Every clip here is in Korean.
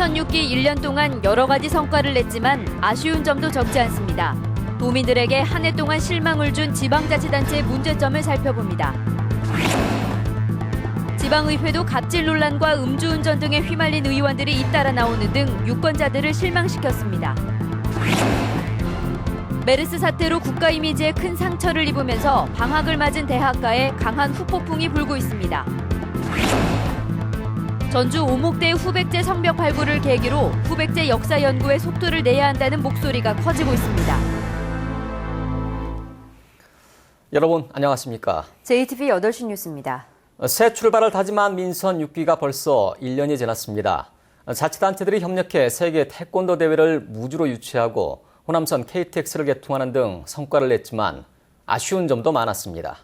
민선 6기 1년 동안 여러 가지 성과를 냈지만 아쉬운 점도 적지 않습니다. 도민들에게 한 해 동안 실망을 준 지방자치단체의 문제점을 살펴봅니다. 지방의회도 갑질 논란과 음주운전 등에 휘말린 의원들이 잇따라 나오는 등 유권자들을 실망시켰습니다. 메르스 사태로 국가 이미지에 큰 상처를 입으면서 방학을 맞은 대학가에 강한 후폭풍이 불고 있습니다. 전주 오목대 후백제 성벽 발굴을 계기로 후백제 역사 연구에 속도를 내야 한다는 목소리가 커지고 있습니다. 여러분 안녕하십니까? JTBC 8시 뉴스입니다. 새 출발을 다짐한 민선 6기가 벌써 1년이 지났습니다. 자치단체들이 협력해 세계 태권도 대회를 무주로 유치하고 호남선 KTX를 개통하는 등 성과를 냈지만 아쉬운 점도 많았습니다.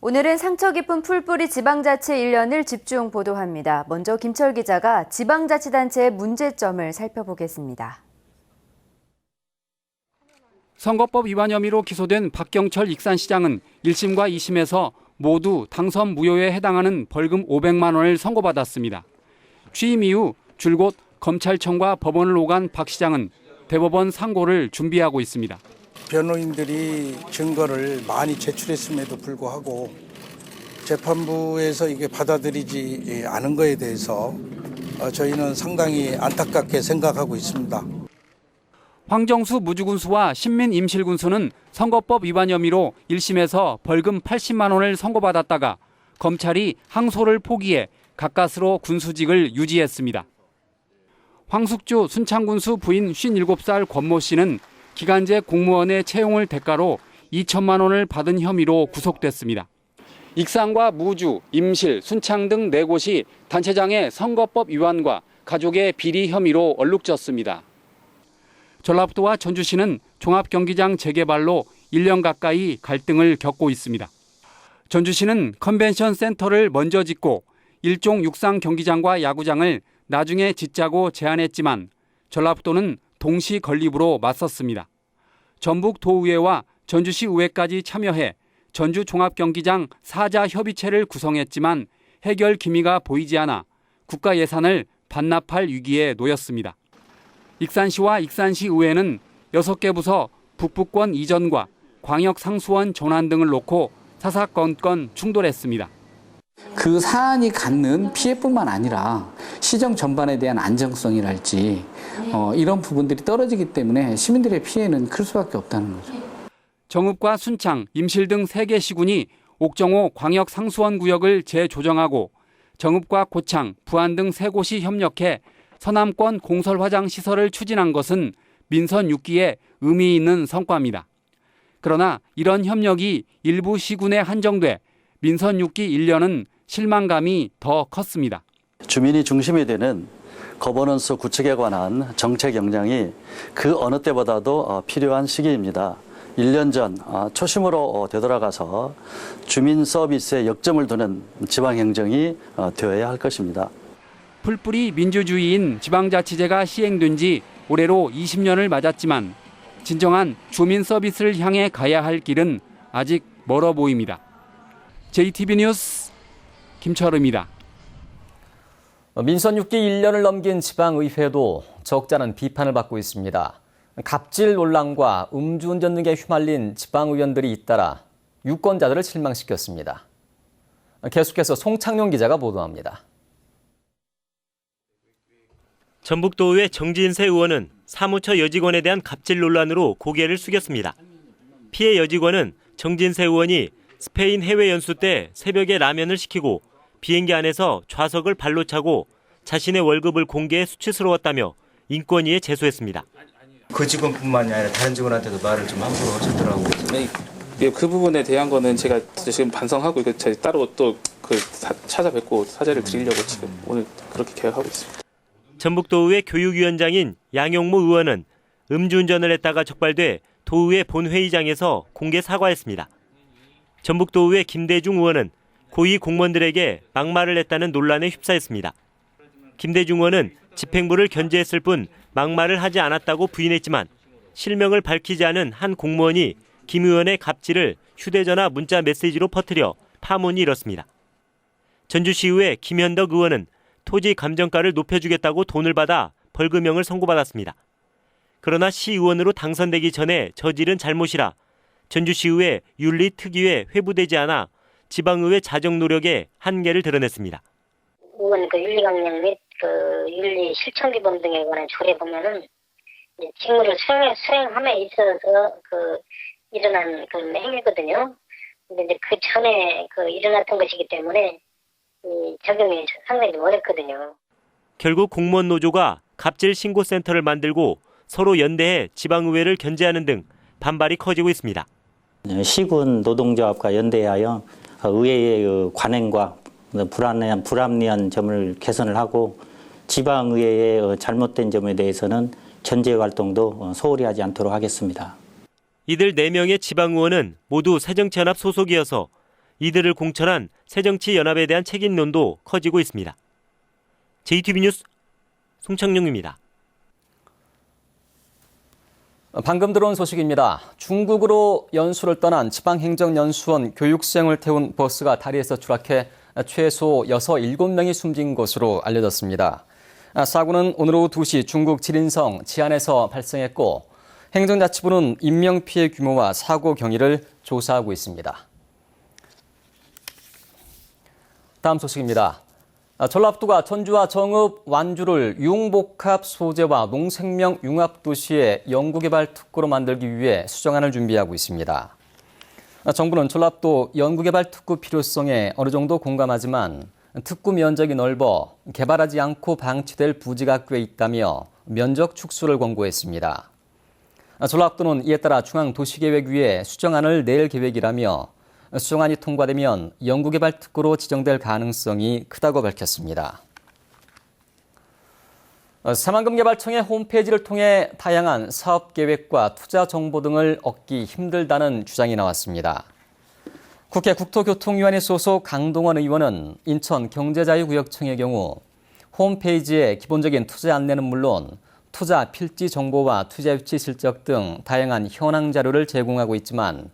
오늘은 상처 깊은 풀뿌리 지방자치 1년을 집중 보도합니다. 먼저 김철 기자가 지방자치단체의 문제점을 살펴보겠습니다. 선거법 위반 혐의로 기소된 박경철 익산시장은 1심과 2심에서 모두 당선 무효에 해당하는 벌금 500만 원을 선고받았습니다. 취임 이후 줄곧 검찰청과 법원을 오간 박 시장은 대법원 상고를 준비하고 있습니다. 변호인들이 증거를 많이 제출했음에도 불구하고 재판부에서 이게 받아들이지 않은 것에 대해서 저희는 상당히 안타깝게 생각하고 있습니다. 황정수 무주군수와 신민 임실군수는 선거법 위반 혐의로 1심에서 벌금 80만 원을 선고받았다가 검찰이 항소를 포기해 가까스로 군수직을 유지했습니다. 황숙주 순창군수 부인 57살 권모 씨는 기간제 공무원의 채용을 대가로 2천만 원을 받은 혐의로 구속됐습니다. 익산과 무주, 임실, 순창 등 4곳이 단체장의 선거법 위반과 가족의 비리 혐의로 얼룩졌습니다. 전라북도와 전주시는 종합경기장 재개발로 1년 가까이 갈등을 겪고 있습니다. 전주시는 컨벤션 센터를 먼저 짓고 일종 육상 경기장과 야구장을 나중에 짓자고 제안했지만 전라북도는 동시 건립으로 맞섰습니다. 전북도의회와 전주시 의회까지 참여해 전주종합경기장 4자 협의체를 구성했지만 해결 기미가 보이지 않아 국가 예산을 반납할 위기에 놓였습니다. 익산시와 익산시 의회는 6개 부서 북부권 이전과 광역상수원 전환 등을 놓고 사사건건 충돌했습니다. 그 사안이 갖는 피해뿐만 아니라 시정 전반에 대한 안정성이랄지 이런 부분들이 떨어지기 때문에 시민들의 피해는 클 수밖에 없다는 거죠. 정읍과 순창, 임실 등 3개 시군이 옥정호 광역상수원구역을 재조정하고 정읍과 고창, 부안 등 3곳이 협력해 서남권 공설화장 시설을 추진한 것은 민선 6기에 의미 있는 성과입니다. 그러나 이런 협력이 일부 시군에 한정돼 민선 6기 1년은 실망감이 더 컸습니다. 주민이 중심이 되는 거버넌스 구축에 관한 정책 역량이 그 어느 때보다도 필요한 시기입니다. 1년 전 초심으로 되돌아가서 주민 서비스에 역점을 두는 지방행정이 되어야 할 것입니다. 풀뿌리 민주주의인 지방자치제가 시행된 지 올해로 20년을 맞았지만 진정한 주민 서비스를 향해 가야 할 길은 아직 멀어 보입니다. JTBC 뉴스 김철우입니다. 민선 6기 1년을 넘긴 지방의회도 적지 않은 비판을 받고 있습니다. 갑질 논란과 음주운전 등에 휘말린 지방의원들이 잇따라 유권자들을 실망시켰습니다. 계속해서 송창용 기자가 보도합니다. 전북도의회 정진세 의원은 사무처 여직원에 대한 갑질 논란으로 고개를 숙였습니다. 피해 여직원은 정진세 의원이 스페인 해외 연수 때 새벽에 라면을 시키고 비행기 안에서 좌석을 발로 차고 자신의 월급을 공개해 수치스러웠다며 인권위에 제소했습니다. 그 직원뿐만이 아니라 다른 직원한테도 말을 좀 함부로 하셨더라고요. 네, 그 부분에 대한 거는 제가 지금 반성하고 이거 따로 또 찾아뵙고 사죄를 드리려고 지금 오늘 그렇게 계획하고 있습니다. 전북도의회 교육위원장인 양용무 의원은 음주운전을 했다가 적발돼 도의회 본회의장에서 공개 사과했습니다. 전북도의회 김대중 의원은 고위 공무원들에게 막말을 했다는 논란에 휩싸였습니다. 김대중 의원은 집행부를 견제했을 뿐 막말을 하지 않았다고 부인했지만 실명을 밝히지 않은 한 공무원이 김 의원의 갑질을 휴대전화 문자 메시지로 퍼뜨려 파문이 일었습니다. 전주시의회 김현덕 의원은 토지 감정가를 높여주겠다고 돈을 받아 벌금형을 선고받았습니다. 그러나 시의원으로 당선되기 전에 저지른 잘못이라 전주시의회 윤리특위에 회부되지 않아 지방의회 자정 노력에 한계를 드러냈습니다. 의원 윤리 강령 및 윤리 실천 규범 등에 관한 조례 보면은 직무를 수행함에 있어서 일어난 행위거든요. 근데 이제 그 전에 일어났던 것이기 때문에 이 적용이 상당히 어렵거든요. 결국 공무원 노조가 갑질 신고센터를 만들고 서로 연대해 지방의회를 견제하는 등 반발이 커지고 있습니다. 시군 노동조합과 연대하여 의회의 관행과 불합리한 점을 개선을 하고 지방의회의 잘못된 점에 대해서는 견제 활동도 소홀히 하지 않도록 하겠습니다. 이들 4명의 지방의원은 모두 새정치연합 소속이어서 이들을 공천한 새정치연합에 대한 책임론도 커지고 있습니다. JTB 뉴스 송창용입니다. 방금 들어온 소식입니다. 중국으로 연수를 떠난 지방행정연수원 교육생을 태운 버스가 다리에서 추락해 최소 7명이 숨진 것으로 알려졌습니다. 사고는 오늘 오후 2시 중국 지린성 지안에서 발생했고 행정자치부는 인명피해 규모와 사고 경위를 조사하고 있습니다. 다음 소식입니다. 전라북도가 전주와 정읍, 완주를 융복합 소재와 농생명 융합도시의 연구개발 특구로 만들기 위해 수정안을 준비하고 있습니다. 정부는 전라북도 연구개발 특구 필요성에 어느 정도 공감하지만 특구 면적이 넓어 개발하지 않고 방치될 부지가 꽤 있다며 면적 축소를 권고했습니다. 전라북도는 이에 따라 중앙도시계획위에 수정안을 낼 계획이라며 수정안이 통과되면 연구개발 특구로 지정될 가능성이 크다고 밝혔습니다. 새만금개발청의 홈페이지를 통해 다양한 사업계획과 투자 정보 등을 얻기 힘들다는 주장이 나왔습니다. 국회 국토교통위원회 소속 강동원 의원은 인천 경제자유구역청의 경우 홈페이지에 기본적인 투자 안내는 물론 투자 필지 정보와 투자 유치 실적 등 다양한 현황 자료를 제공하고 있지만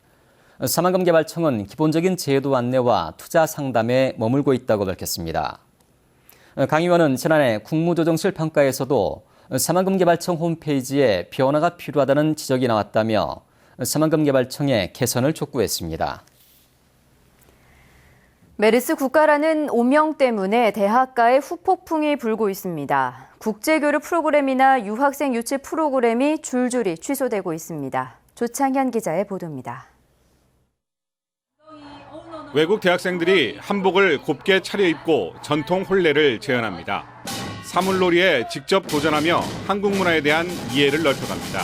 새만금개발청은 기본적인 제도 안내와 투자 상담에 머물고 있다고 밝혔습니다. 강 의원은 지난해 국무조정실 평가에서도 새만금개발청 홈페이지에 변화가 필요하다는 지적이 나왔다며 새만금개발청의 개선을 촉구했습니다. 메르스 국가라는 오명 때문에 대학가에 후폭풍이 불고 있습니다. 국제교류 프로그램이나 유학생 유치 프로그램이 줄줄이 취소되고 있습니다. 조창현 기자의 보도입니다. 외국 대학생들이 한복을 곱게 차려입고 전통 혼례를 재현합니다. 사물놀이에 직접 도전하며 한국 문화에 대한 이해를 넓혀갑니다.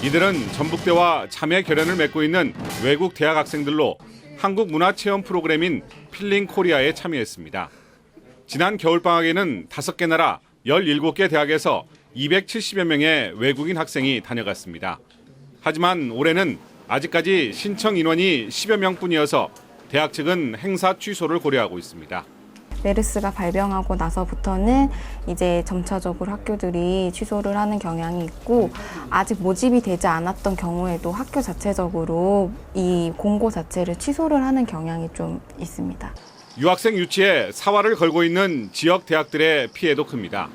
이들은 전북대와 자매 결연을 맺고 있는 외국 대학 학생들로 한국 문화 체험 프로그램인 필링 코리아에 참여했습니다. 지난 겨울방학에는 5개 나라 17개 대학에서 270여 명의 외국인 학생이 다녀갔습니다. 하지만 올해는 아직까지 신청 인원이 10여 명뿐이어서 대학 측은 행사 취소를 고려하고 있습니다. 메르스가 발병하고 나서부터는 이제 점차적으로 학교들이 취소를 하는 경향이 있고 아직 모집이 되지 않았던 경우에도 학교 자체적으로 이 공고 자체를 취소를 하는 경향이 좀 있습니다. 유학생 유치에 사활을 걸고 있는 지역 대학들의 피해도 큽니다.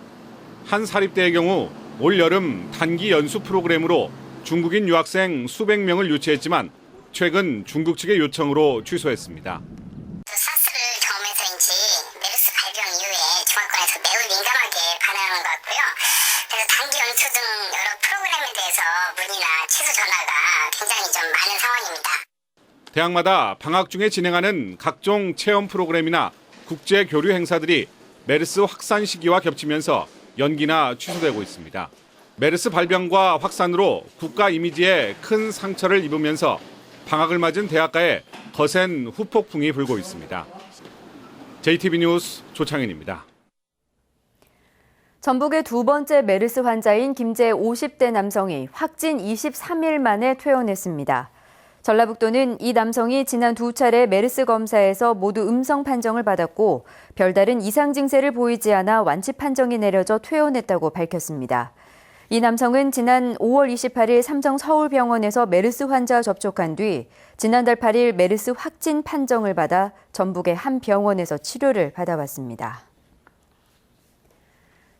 한 사립대의 경우 올 여름 단기 연수 프로그램으로 중국인 유학생 수백 명을 유치했지만 최근 중국 측의 요청으로 취소했습니다. 사스를 경험해서인지 메르스 발병 이후에 중앙권에서 매우 민감하게 반응하는 것 같고요. 그래서 단기 연수 등 여러 프로그램에 대해서 문의나 취소 전화가 굉장히 좀 많은 상황입니다. 대학마다 방학 중에 진행하는 각종 체험 프로그램이나 국제 교류 행사들이 메르스 확산 시기와 겹치면서 연기나 취소되고 있습니다. 메르스 발병과 확산으로 국가 이미지에 큰 상처를 입으면서 방학을 맞은 대학가에 거센 후폭풍이 불고 있습니다. JTB 뉴스 조창현입니다. 전북의 두 번째 메르스 환자인 김제 50대 남성이 확진 23일 만에 퇴원했습니다. 전라북도는 이 남성이 지난 2차례 메르스 검사에서 모두 음성 판정을 받았고 별다른 이상 증세를 보이지 않아 완치 판정이 내려져 퇴원했다고 밝혔습니다. 이 남성은 지난 5월 28일 삼성 서울병원에서 메르스 환자 접촉한 뒤 지난달 8일 메르스 확진 판정을 받아 전북의 한 병원에서 치료를 받아왔습니다.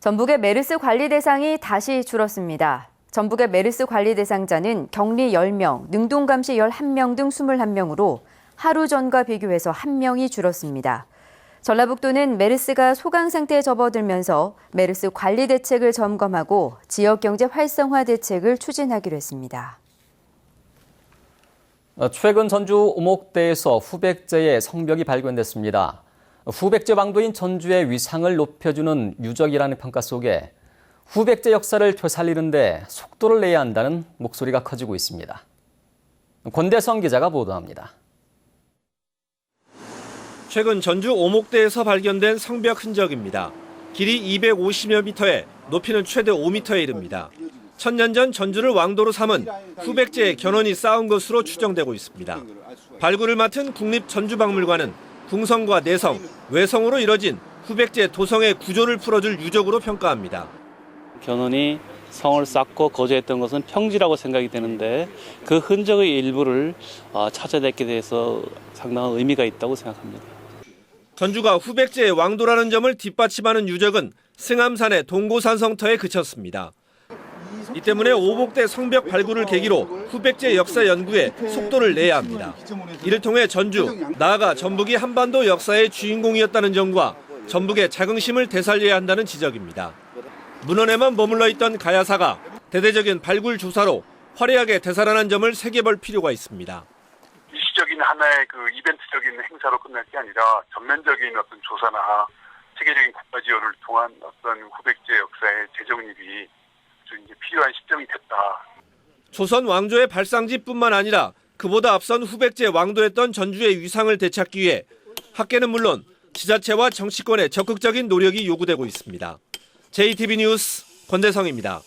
전북의 메르스 관리 대상이 다시 줄었습니다. 전북의 메르스 관리 대상자는 격리 10명, 능동감시 11명 등 21명으로 하루 전과 비교해서 1명이 줄었습니다. 전라북도는 메르스가 소강 상태에 접어들면서 메르스 관리 대책을 점검하고 지역 경제 활성화 대책을 추진하기로 했습니다. 최근 전주 오목대에서 후백제의 성벽이 발견됐습니다. 후백제 왕도인 전주의 위상을 높여주는 유적이라는 평가 속에 후백제 역사를 되살리는 데 속도를 내야 한다는 목소리가 커지고 있습니다. 권대성 기자가 보도합니다. 최근 전주 오목대에서 발견된 성벽 흔적입니다. 길이 250여 미터에 높이는 최대 5미터에 이릅니다. 천년 전 전주를 왕도로 삼은 후백제의 견원이 쌓은 것으로 추정되고 있습니다. 발굴을 맡은 국립전주박물관은 궁성과 내성, 외성으로 이뤄진 후백제 도성의 구조를 풀어줄 유적으로 평가합니다. 견원이 성을 쌓고 거주했던 것은 평지라고 생각이 되는데 그 흔적의 일부를 찾아냈게 돼서 상당한 의미가 있다고 생각합니다. 전주가 후백제의 왕도라는 점을 뒷받침하는 유적은 승암산의 동고산성터에 그쳤습니다. 이 때문에 오목대 성벽 발굴을 계기로 후백제 역사 연구에 속도를 내야 합니다. 이를 통해 전주, 나아가 전북이 한반도 역사의 주인공이었다는 점과 전북의 자긍심을 되살려야 한다는 지적입니다. 문헌에만 머물러 있던 가야사가 대대적인 발굴 조사로 화려하게 되살아난 점을 새겨볼 필요가 있습니다. 일시적인 하나의 이벤트적인 행사로 끝날 게 아니라 전면적인 어떤 조사나 세계적인 국가 지원을 통한 어떤 후백제 역사의 재정립이 이제 필요한 시점이 됐다. 조선 왕조의 발상지뿐만 아니라 그보다 앞선 후백제 왕도였던 전주의 위상을 되찾기 위해 학계는 물론 지자체와 정치권의 적극적인 노력이 요구되고 있습니다. JTB 뉴스 권대성입니다.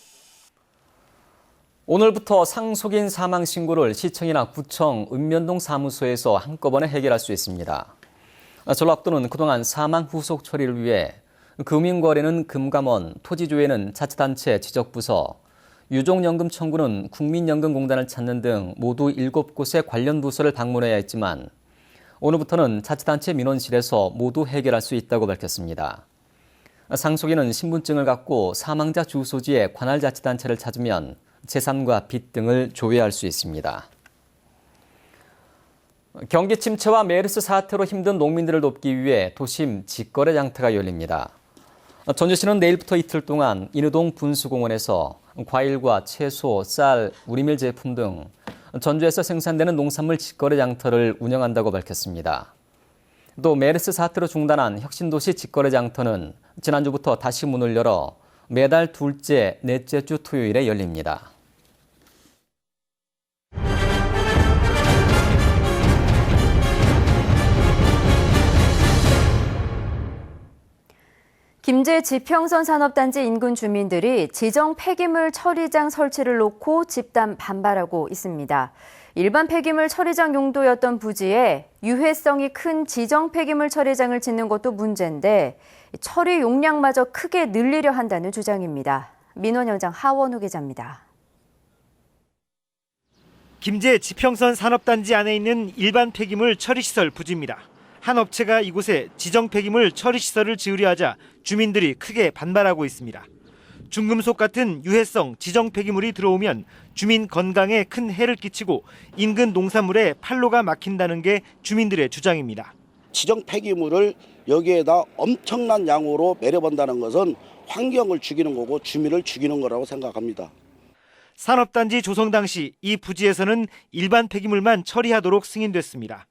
오늘부터 상속인 사망 신고를 시청이나 구청, 읍면동 사무소에서 한꺼번에 해결할 수 있습니다. 전라북도는 그동안 사망 후속 처리를 위해 금융거래는 금감원, 토지조회는 자치단체 지적부서, 유족연금 청구는 국민연금공단을 찾는 등 모두 7곳의 관련 부서를 방문해야 했지만 오늘부터는 자치단체 민원실에서 모두 해결할 수 있다고 밝혔습니다. 상속인은 신분증을 갖고 사망자 주소지에 관할 자치단체를 찾으면 재산과 빚 등을 조회할 수 있습니다. 경기 침체와 메르스 사태로 힘든 농민들을 돕기 위해 도심 직거래 장터가 열립니다. 전주시는 내일부터 이틀 동안 인우동 분수공원에서 과일과 채소, 쌀, 우리밀 제품 등 전주에서 생산되는 농산물 직거래 장터를 운영한다고 밝혔습니다. 또 메르스 사태로 중단한 혁신도시 직거래 장터는 지난주부터 다시 문을 열어 매달 둘째, 넷째 주 토요일에 열립니다. 김제 지평선 산업단지 인근 주민들이 지정 폐기물 처리장 설치를 놓고 집단 반발하고 있습니다. 일반 폐기물 처리장 용도였던 부지에 유해성이 큰 지정 폐기물 처리장을 짓는 것도 문제인데 처리 용량마저 크게 늘리려 한다는 주장입니다. 민원 현장 하원우 기자입니다. 김제 지평선 산업단지 안에 있는 일반 폐기물 처리시설 부지입니다. 한 업체가 이곳에 지정 폐기물 처리시설을 지으려 하자 주민들이 크게 반발하고 있습니다. 중금속 같은 유해성 지정 폐기물이 들어오면 주민 건강에 큰 해를 끼치고 인근 농산물에 판로가 막힌다는 게 주민들의 주장입니다. 지정 폐기물을 여기에다 엄청난 양으로 매려본다는 것은 환경을 죽이는 거고 주민을 죽이는 거라고 생각합니다. 산업단지 조성 당시 이 부지에서는 일반 폐기물만 처리하도록 승인됐습니다.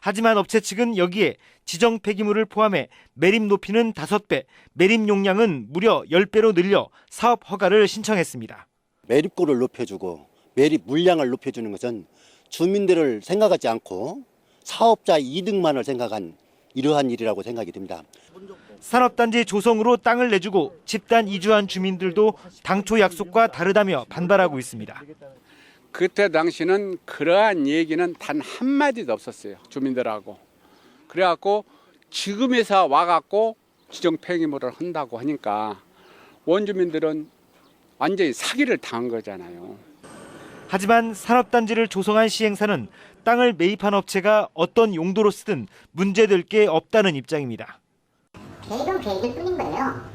하지만 업체 측은 여기에 지정 폐기물을 포함해 매립 높이는 5배, 매립 용량은 무려 10배로 늘려 사업 허가를 신청했습니다. 매립고를 높여주고 매립 물량을 높여주는 것은 주민들을 생각하지 않고 사업자의 이득만을 생각한 이러한 일이라고 생각이 듭니다. 산업단지 조성으로 땅을 내주고 집단 이주한 주민들도 당초 약속과 다르다며 반발하고 있습니다. 그때 당시는 그러한 얘기는 단 한마디도 없었어요. 주민들하고. 그래갖고 지금에서 와갖고 지정 폐기물을 한다고 하니까 원주민들은 완전히 사기를 당한 거잖아요. 하지만 산업단지를 조성한 시행사는 땅을 매입한 업체가 어떤 용도로 쓰든 문제될 게 없다는 입장입니다. 계획은 계획일 뿐인 거예요.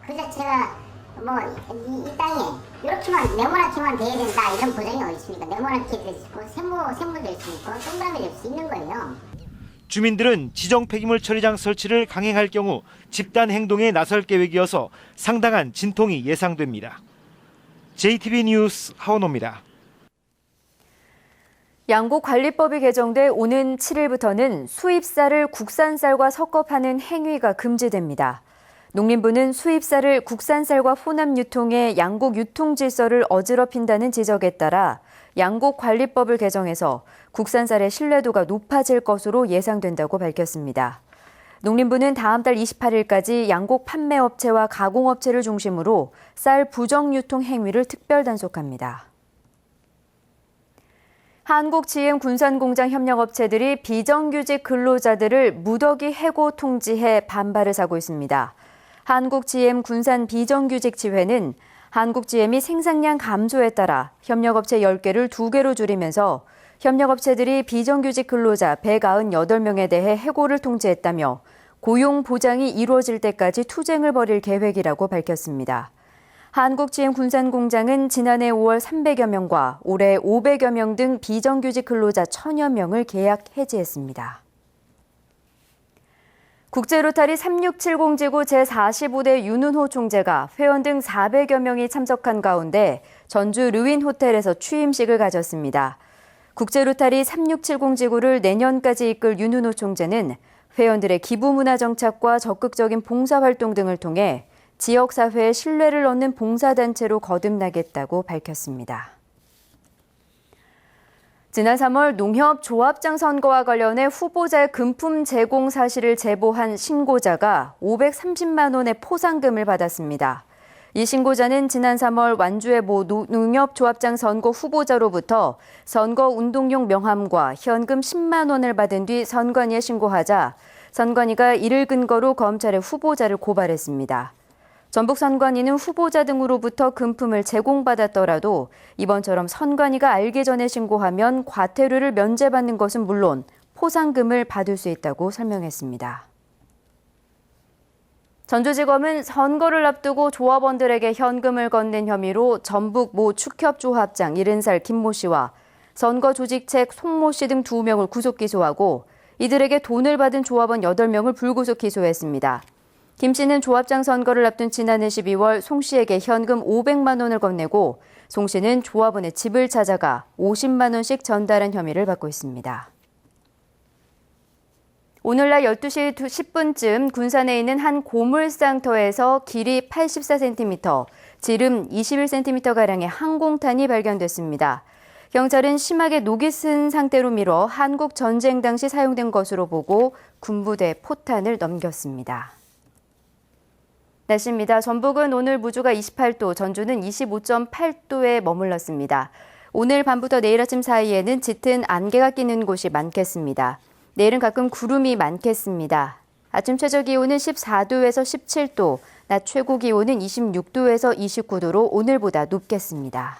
그 자체가 뭐 이 땅에 이렇게만 네모나게만 돼야 된다 이런 보장이 어디 있습니까? 네모나게 될 수 있고 세모 될 수 있고 동그라미 될 수 있는 거예요. 주민들은 지정 폐기물 처리장 설치를 강행할 경우 집단 행동에 나설 계획이어서 상당한 진통이 예상됩니다. JTB 뉴스 하원호입니다. 양곡관리법이 개정돼 오는 7일부터는 수입쌀을 국산쌀과 섞어 파는 행위가 금지됩니다. 농림부는 수입쌀을 국산쌀과 혼합 유통해 양곡 유통 질서를 어지럽힌다는 지적에 따라 양곡관리법을 개정해서 국산쌀의 신뢰도가 높아질 것으로 예상된다고 밝혔습니다. 농림부는 다음 달 28일까지 양곡 판매업체와 가공업체를 중심으로 쌀 부정 유통 행위를 특별 단속합니다. 한국GM군산공장협력업체들이 비정규직 근로자들을 무더기 해고 통지해 반발을 사고 있습니다. 한국GM 군산비정규직지회는 한국GM이 생산량 감소에 따라 협력업체 10개를 2개로 줄이면서 협력업체들이 비정규직 근로자 198명에 대해 해고를 통지했다며 고용 보장이 이루어질 때까지 투쟁을 벌일 계획이라고 밝혔습니다. 한국GM 군산공장은 지난해 5월 300여 명과 올해 500여 명 등 비정규직 근로자 1000여 명을 계약 해지했습니다. 국제로타리 3670지구 제45대 윤은호 총재가 회원 등 400여 명이 참석한 가운데 전주 르윈호텔에서 취임식을 가졌습니다. 국제로타리 3670지구를 내년까지 이끌 윤은호 총재는 회원들의 기부문화 정착과 적극적인 봉사활동 등을 통해 지역사회의 신뢰를 얻는 봉사단체로 거듭나겠다고 밝혔습니다. 지난 3월 농협조합장 선거와 관련해 후보자의 금품 제공 사실을 제보한 신고자가 530만 원의 포상금을 받았습니다. 이 신고자는 지난 3월 완주의 모 농협조합장 선거 후보자로부터 선거 운동용 명함과 현금 10만 원을 받은 뒤 선관위에 신고하자 선관위가 이를 근거로 검찰에 후보자를 고발했습니다. 전북 선관위는 후보자 등으로부터 금품을 제공받았더라도 이번처럼 선관위가 알기 전에 신고하면 과태료를 면제받는 것은 물론 포상금을 받을 수 있다고 설명했습니다. 전주지검은 선거를 앞두고 조합원들에게 현금을 건넨 혐의로 전북 모 축협조합장 70살 김모 씨와 선거 조직책 송모 씨 등 2명을 구속 기소하고 이들에게 돈을 받은 조합원 8명을 불구속 기소했습니다. 김 씨는 조합장 선거를 앞둔 지난해 12월 송 씨에게 현금 500만 원을 건네고 송 씨는 조합원의 집을 찾아가 50만 원씩 전달한 혐의를 받고 있습니다. 오늘날 12시 10분쯤 군산에 있는 한 고물상터에서 길이 84cm, 지름 21cm가량의 항공탄이 발견됐습니다. 경찰은 심하게 녹이 쓴 상태로 미뤄 한국 전쟁 당시 사용된 것으로 보고 군부대 포탄을 넘겼습니다. 날씨입니다. 전북은 오늘 무주가 28도, 전주는 25.8도에 머물렀습니다. 오늘 밤부터 내일 아침 사이에는 짙은 안개가 끼는 곳이 많겠습니다. 내일은 가끔 구름이 많겠습니다. 아침 최저 기온은 14도에서 17도, 낮 최고 기온은 26도에서 29도로 오늘보다 높겠습니다.